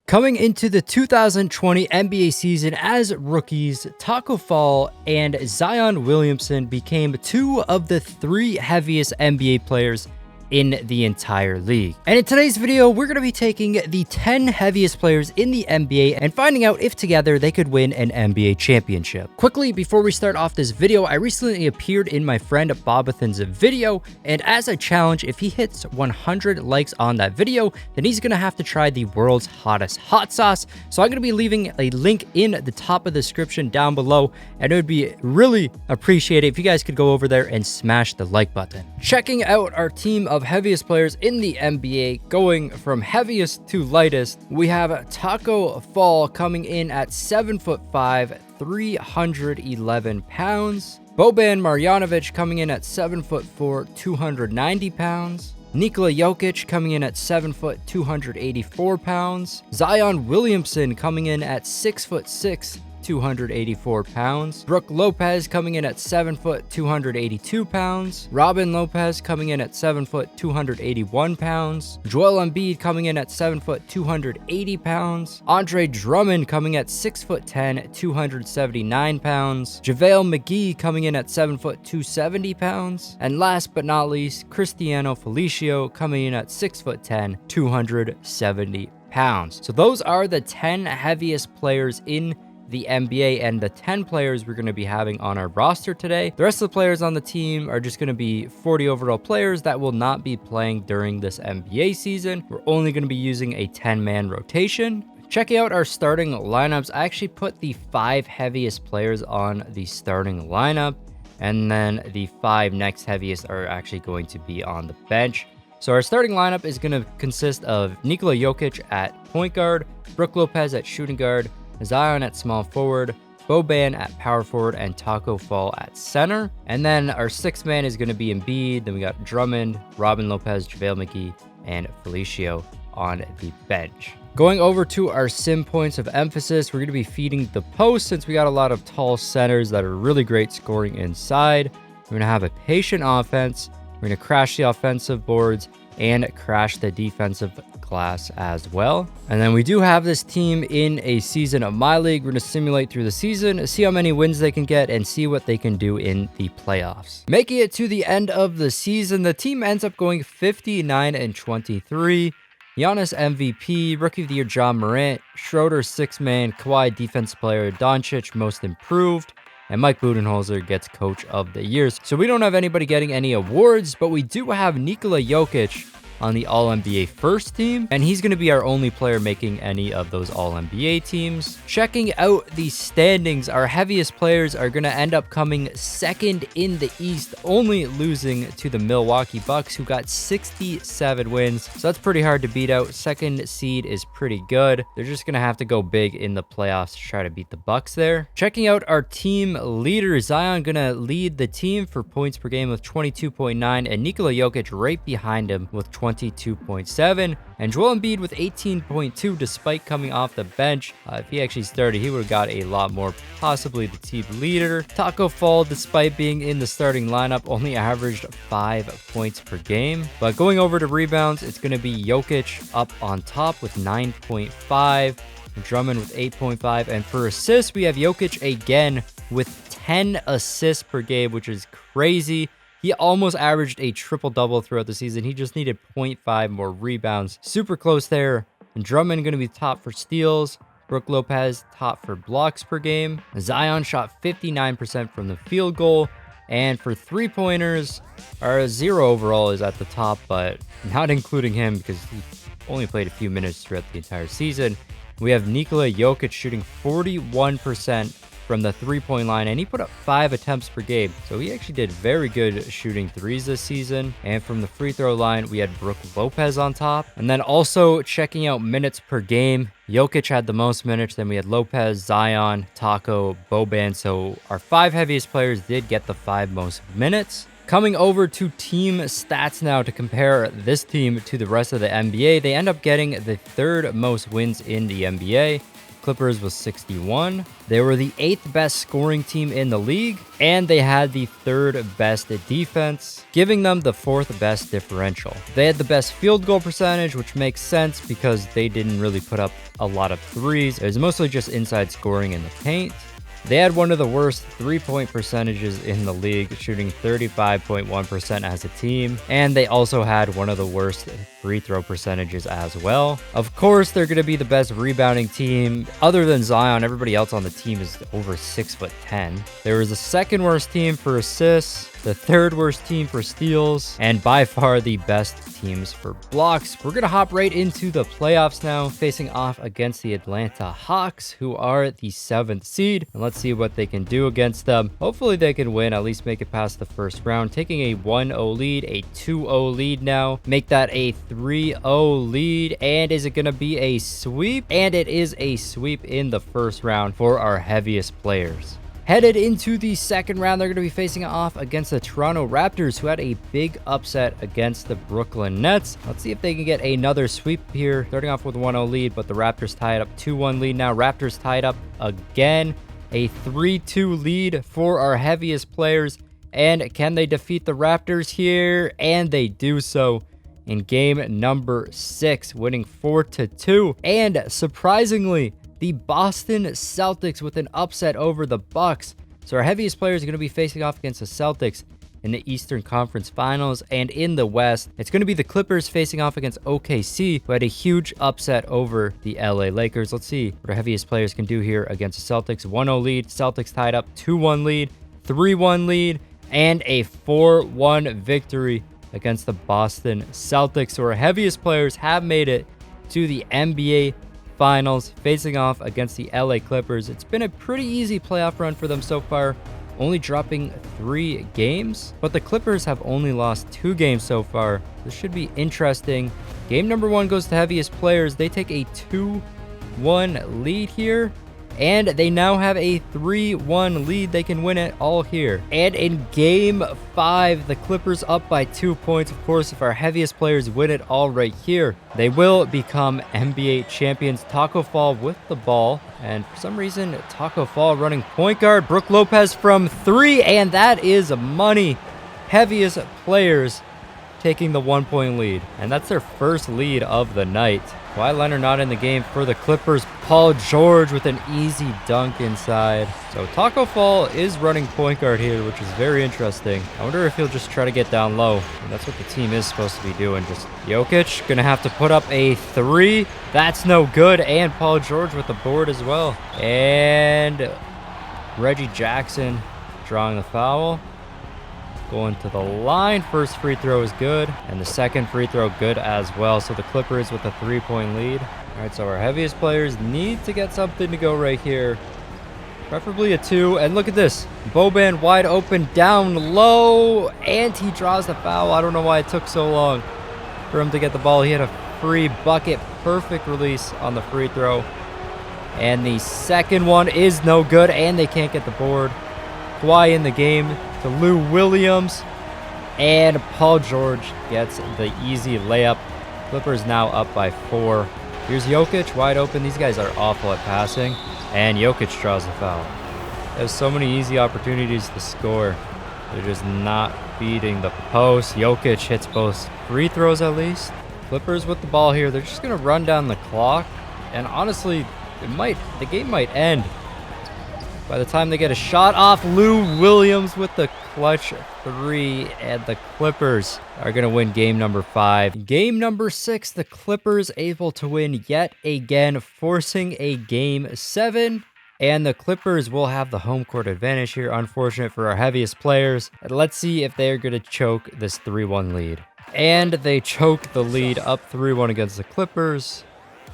Coming into the 2020 NBA season as rookies, Taco Fall and Zion Williamson became two of the three heaviest NBA players in the entire league. And in today's video, we're going to be taking the 10 heaviest players in the NBA and finding out if together they could win an NBA championship. Quickly, before we start off this video, I recently appeared in my friend Bobbathan's video, and as a challenge, if he hits 100 likes on that video, then he's going to have to try the world's hottest hot sauce. So I'm going to be leaving a link in the top of the description down below, and it would be really appreciated if you guys could go over there and smash the like button. Checking out our team of heaviest players in the NBA, going from heaviest to lightest, we have Taco Fall coming in at 7'5", 311 pounds. Boban Marjanovic coming in at 7'4", 290 pounds. Nikola Jokic coming in at 7 foot, 284 pounds. Zion Williamson coming in at 6'6", 284 pounds. Brook Lopez coming in at 7 foot, 282 pounds. Robin Lopez coming in at 7 foot, 281 pounds. Joel Embiid coming in at 7 foot, 280 pounds. Andre Drummond coming at 6'10", 279 pounds. JaVale McGee coming in at 7 foot, 270 pounds. And last but not least, Cristiano Felicio coming in at 6'10", 270 pounds. So those are the 10 heaviest players in the NBA and the 10 players we're going to be having on our roster today. The rest of the players on the team are just going to be 40 overall players that will not be playing during this NBA season. We're only going to be using a 10-man rotation. Checking out our starting lineups, I actually put the 5 heaviest players on the starting lineup, and then the 5 next heaviest are actually going to be on the bench. So our starting lineup is going to consist of Nikola Jokic at point guard, Brook Lopez at shooting guard, Zion at small forward, Boban at power forward, and Taco Fall at center. And then our 6th man is going to be Embiid. Then we got Drummond, Robin Lopez, JaVale McGee, and Felicio on the bench. Going over to our sim points of emphasis, we're going to be feeding the post since we got a lot of tall centers that are really great scoring inside. We're going to have a patient offense. We're going to crash the offensive boards and crash the defensive glass as well. And then we do have this team in a season of my league. We're going to simulate through the season, see how many wins they can get, and see what they can do in the playoffs. Making it to the end of the season, the team ends up going 59-23. Giannis MVP, Rookie of the Year Ja Morant, Schroeder 6th man, Kawhi Defensive Player, Doncic Most Improved, and Mike Budenholzer gets Coach of the Year. So we don't have anybody getting any awards, but we do have Nikola Jokic on the All-NBA first team, and he's going to be our only player making any of those All-NBA teams. Checking out the standings, our heaviest players are going to end up coming second in the East, only losing to the Milwaukee Bucks, who got 67 wins. So that's pretty hard to beat out. Second seed is pretty good. They're just going to have to go big in the playoffs to try to beat the Bucks there. Checking out our team leaders, Zion going to lead the team for points per game with 22.9, and Nikola Jokic right behind him with 22.7, and Joel Embiid with 18.2 despite coming off the bench. If he actually started, he would have got a lot more, possibly the team leader. Taco Fall, despite being in the starting lineup, only averaged 5 points per game. But going over to rebounds, it's going to be Jokic up on top with 9.5, Drummond with 8.5, and for assists, we have Jokic again with 10 assists per game, which is crazy. He almost averaged a triple-double throughout the season. He just needed 0.5 more rebounds. Super close there. And Drummond going to be top for steals. Brook Lopez top for blocks per game. Zion shot 59% from the field goal. And for three-pointers, our 0 overall is at the top, but not including him because he only played a few minutes throughout the entire season. We have Nikola Jokic shooting 41% from the three-point line, and he put up 5 attempts per game. So he actually did very good shooting threes this season. And from the free throw line, we had Brook Lopez on top. And then also checking out minutes per game, Jokic had the most minutes. Then we had Lopez, Zion, Taco, Boban. So our 5 heaviest players did get the 5 most minutes. Coming over to team stats now to compare this team to the rest of the NBA, they end up getting the 3rd most wins in the NBA. Clippers was 61. They were the 8th best scoring team in the league, and they had the 3rd best defense, giving them the 4th best differential. They had the best field goal percentage, which makes sense because they didn't really put up a lot of threes. It was mostly just inside scoring in the paint. They had one of the worst three-point percentages in the league, shooting 35.1% as a team, and they also had one of the worst free throw percentages as well. Of course, they're going to be the best rebounding team. Other than Zion, everybody else on the team is over 6'10". They were the 2nd worst team for assists, the 3rd worst team for steals, and by far the best teams for blocks. We're going to hop right into the playoffs now, facing off against the Atlanta Hawks, who are the 7th seed. And let's see what they can do against them. Hopefully they can win, at least make it past the first round, taking a 1-0 lead, a 2-0 lead now, make that a 3-0 lead. And is it going to be a sweep? And it is a sweep in the first round for our heaviest players. Headed into the second round, they're going to be facing off against the Toronto Raptors, who had a big upset against the Brooklyn Nets. Let's see if they can get another sweep here, starting off with a 1-0 lead, but the Raptors tied up 2-1 lead now. Raptors tied up again, a 3-2 lead for our heaviest players. And can they defeat the Raptors here? And they do so in game number 6, winning 4-2. And surprisingly, the Boston Celtics with an upset over the Bucks. So our heaviest players are going to be facing off against the Celtics in the Eastern Conference Finals. And in the West, it's going to be the Clippers facing off against OKC, who had a huge upset over the LA Lakers. Let's see what our heaviest players can do here against the Celtics. 1-0 lead, Celtics tied up, 2-1 lead, 3-1 lead, and a 4-1 victory against the Boston Celtics. So our heaviest players have made it to the NBA Finals, facing off against the LA Clippers. It's been a pretty easy playoff run for them so far, only dropping 3 games, but the Clippers have only lost 2 games so far. This should be interesting. Game number 1 goes to heaviest players. They take a 2-1 lead here, and they now have a 3-1 lead. They can win it all here. And in game 5, the Clippers up by 2 points. Of course, if our heaviest players win it all right here, they will become NBA champions. Taco Fall with the ball, and for some reason, Taco Fall running point guard. Brook Lopez from 3, and that is money. Heaviest players taking the 1-point lead, and that's their first lead of the night. Kawhi Leonard not in the game for the Clippers. Paul George with an easy dunk inside. So Taco Fall is running point guard here, which is very interesting. I wonder if he'll just try to get down low. And that's what the team is supposed to be doing. Just Jokic gonna have to put up a 3. That's no good. And Paul George with the board as well. And Reggie Jackson drawing the foul. Going to the line. First free throw is good, and the second free throw good as well. So the Clippers with a 3-point lead. All right, so our heaviest players need to get something to go right here, preferably a 2. And look at this, Boban wide open down low, and he draws the foul. I don't know why it took so long for him to get the ball. He had a free bucket, perfect release on the free throw, and the second one is no good, and they can't get the board. Kawhi in the game to Lou Williams, and Paul George gets the easy layup. Clippers now up by 4. Here's Jokic wide open. These guys are awful at passing, and Jokic draws the foul. There's so many easy opportunities to score. They're just not beating the post. Jokic hits both free throws at least. Clippers with the ball here. They're just gonna run down the clock, and honestly, the game might end by the time they get a shot off. Lou Williams with the clutch 3, and the Clippers are going to win game number 5. Game number 6, the Clippers able to win yet again, forcing a game 7. And the Clippers will have the home court advantage here. Unfortunate for our heaviest players. And let's see if they're going to choke this 3-1 lead. And they choke the lead, up 3-1 against the Clippers.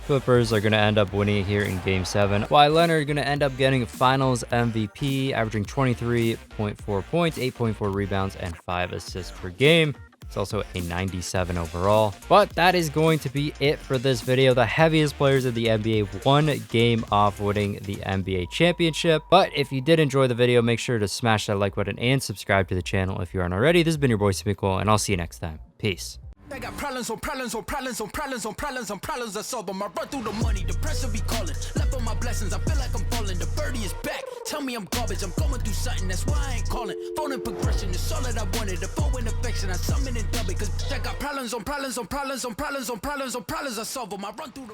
Clippers are going to end up winning it here in Game 7. Kawhi Leonard going to end up getting Finals MVP, averaging 23.4 points, 8.4 rebounds, and 5 assists per game. It's also a 97 overall. But that is going to be it for this video. The heaviest players in the NBA, 1 game off winning the NBA championship. But if you did enjoy the video, make sure to smash that like button and subscribe to the channel if you aren't already. This has been your boy Smequle, and I'll see you next time. Peace. I got problems on problems on problems on problems on problems on problems I solve them. I run through the money, the pressure be calling. Left on my blessings, I feel like I'm falling. The birdie is back, tell me I'm garbage. I'm going through something, that's why I ain't calling. Phone in progression, it's all that I wanted. The phone in affection, I summon and dub it. Cause I got problems on problems on problems on problems on problems on problems I solve them. I run through the money.